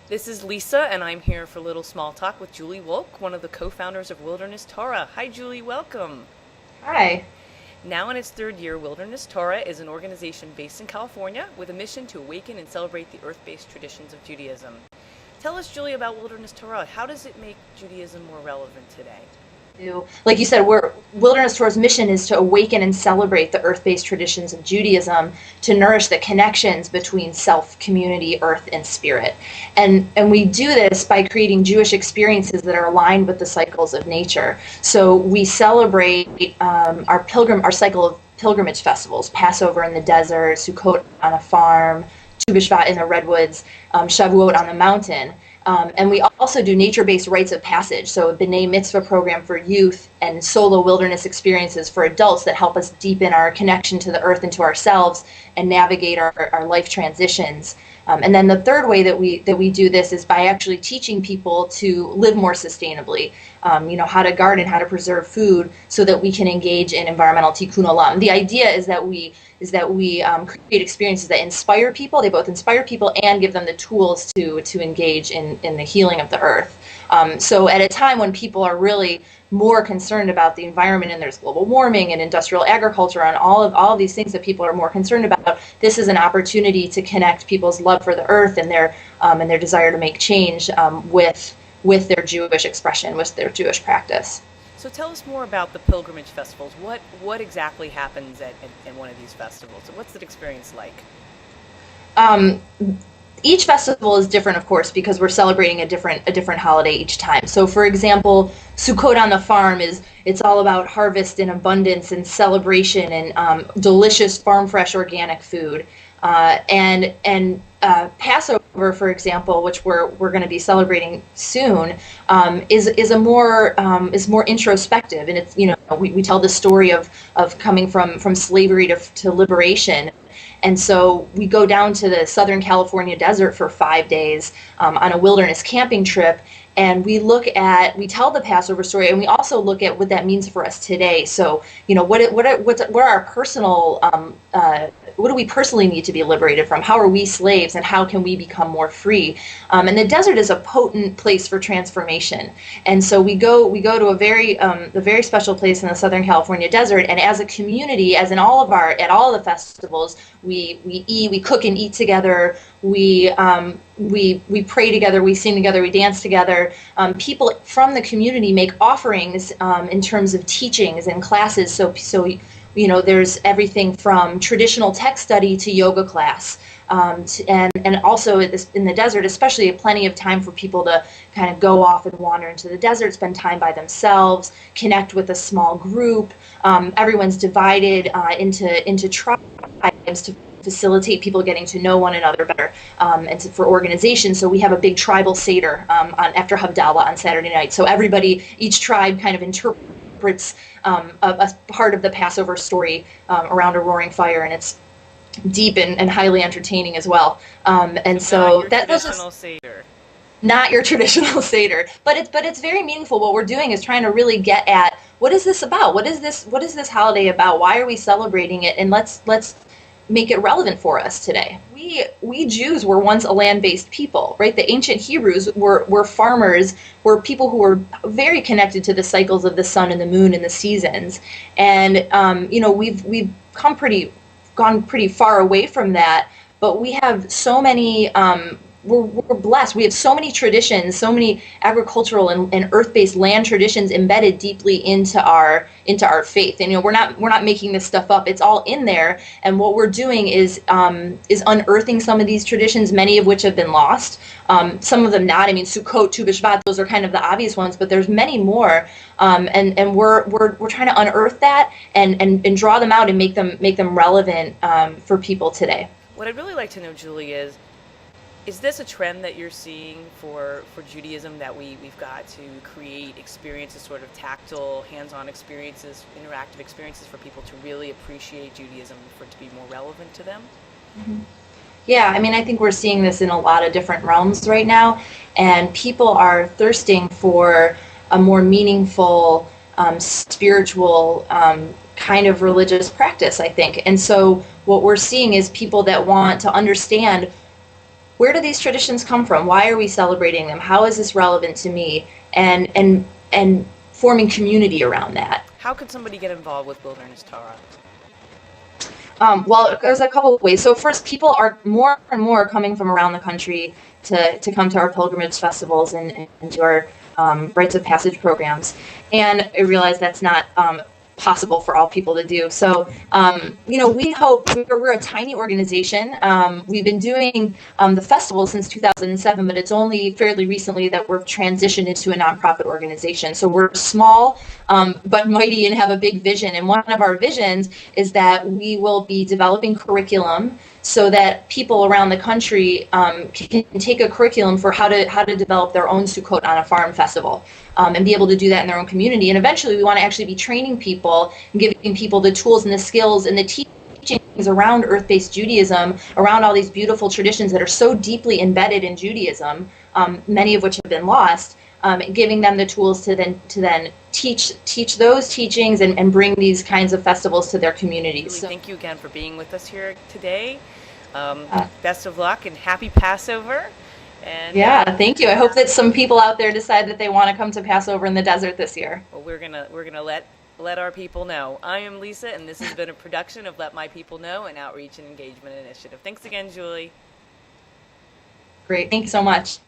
This is Lisa, and I'm here for Little Small Talk with Julie Wolk, one of the co-founders of Wilderness Torah. Hi, Julie, welcome. Hi. Now in its third year, Wilderness Torah is an organization based in California with a mission to awaken and celebrate the earth-based traditions of Judaism. Tell us, Julie, about Wilderness Torah. How does it make Judaism more relevant today? Like you said, Wilderness Torah's mission is to awaken and celebrate the earth-based traditions of Judaism, to nourish the connections between self, community, earth, and spirit. And we do this by creating Jewish experiences that are aligned with the cycles of nature. So we celebrate our cycle of pilgrimage festivals: Passover in the desert, Sukkot on a farm, Tu B'Shvat in the redwoods, Shavuot on the mountain. And we also do nature-based rites of passage, so a B'nai Mitzvah program for youth and solo wilderness experiences for adults that help us deepen our connection to the earth and to ourselves and navigate our life transitions. And then the third way that we do this is by actually teaching people to live more sustainably, how to garden, how to preserve food, so that we can engage in environmental tikkun olam. The idea is that we create experiences that inspire people. They both inspire people and give them the tools to engage in the healing of the earth. So at a time when people are really more concerned about the environment, and there's global warming and industrial agriculture and all of these things that people are more concerned about, this is an opportunity to connect people's love for the earth and their desire to make change with their Jewish expression, with their Jewish practice. So tell us more about the pilgrimage festivals. What exactly happens in one of these festivals? What's that experience like? Each festival is different, of course, because we're celebrating a different holiday each time. So, for example, Sukkot on the farm it's all about harvest and abundance and celebration and delicious farm fresh organic food. And Passover, for example, which we're going to be celebrating soon, is more introspective, and it's we tell the story of coming from slavery to liberation. And so we go down to the Southern California desert for 5 days on a wilderness camping trip, and we tell the Passover story, and we also look at what that means for us today. So, what are our personal, what do we personally need to be liberated from? How are we slaves, and how can we become more free? And the desert is a potent place for transformation. And so we go to a very special place in the Southern California desert, and as a community, as in at all the festivals, we cook and eat together. We pray together, we sing together, we dance together. People from the community make offerings in terms of teachings and classes. So there's everything from traditional text study to yoga class, and also in the desert, especially, plenty of time for people to kind of go off and wander into the desert, spend time by themselves, connect with a small group. Everyone's divided into tribes to facilitate people getting to know one another better, and for organization. So we have a big tribal Seder after Havdalah on Saturday night. So each tribe kind of interprets a part of the Passover story around a roaring fire, and it's deep and highly entertaining as well. And so that's just Seder. Not your traditional Seder, but it's very meaningful. What we're doing is trying to really get at, what is this about? What is this holiday about? Why are we celebrating it? And let's make it relevant for us today. We Jews were once a land-based people, right? The ancient Hebrews were farmers, were people who were very connected to the cycles of the sun and the moon and the seasons. And we've gone pretty far away from that, but we have so many. We're blessed. We have so many traditions, so many agricultural and earth-based land traditions embedded deeply into our faith. And we're not making this stuff up. It's all in there. And what we're doing is unearthing some of these traditions, many of which have been lost. Some of them not. I mean, Sukkot, Tu B'Shvat, those are kind of the obvious ones, but there's many more. And we're trying to unearth that and draw them out and make them relevant for people today. What I'd really like to know, Julie, is this a trend that you're seeing for Judaism, that we've got to create experiences, sort of tactile, hands-on experiences, interactive experiences for people to really appreciate Judaism, for it to be more relevant to them? Mm-hmm. Yeah, I mean, I think we're seeing this in a lot of different realms right now, and people are thirsting for a more meaningful, spiritual kind of religious practice, I think. And so what we're seeing is people that want to understand where do these traditions come from? Why are we celebrating them? How is this relevant to me? And forming community around that. How could somebody get involved with Wilderness Torah? Well, there's a couple of ways. So first, people are more and more coming from around the country to come to our pilgrimage festivals and to our rites of passage programs. And I realize that's not possible for all people to do. So, we hope, we're a tiny organization. We've been doing the festival since 2007, but it's only fairly recently that we're transitioned into a nonprofit organization. So we're small, but mighty and have a big vision. And one of our visions is that we will be developing curriculum so that people around the country can take a curriculum for how to develop their own Sukkot on a farm festival, and be able to do that in their own community. And eventually we want to actually be training people and giving people the tools and the skills and the teachings around earth-based Judaism, around all these beautiful traditions that are so deeply embedded in Judaism, many of which have been lost, giving them the tools to then teach those teachings and bring these kinds of festivals to their communities. Julie, thank you again for being with us here today. Best of luck and happy Passover. And thank you. I hope that some people out there decide that they want to come to Passover in the desert this year. Well, we're gonna let our people know. I am Lisa, and this has been a production of Let My People Know, an outreach and engagement initiative. Thanks again, Julie. Great. Thanks so much.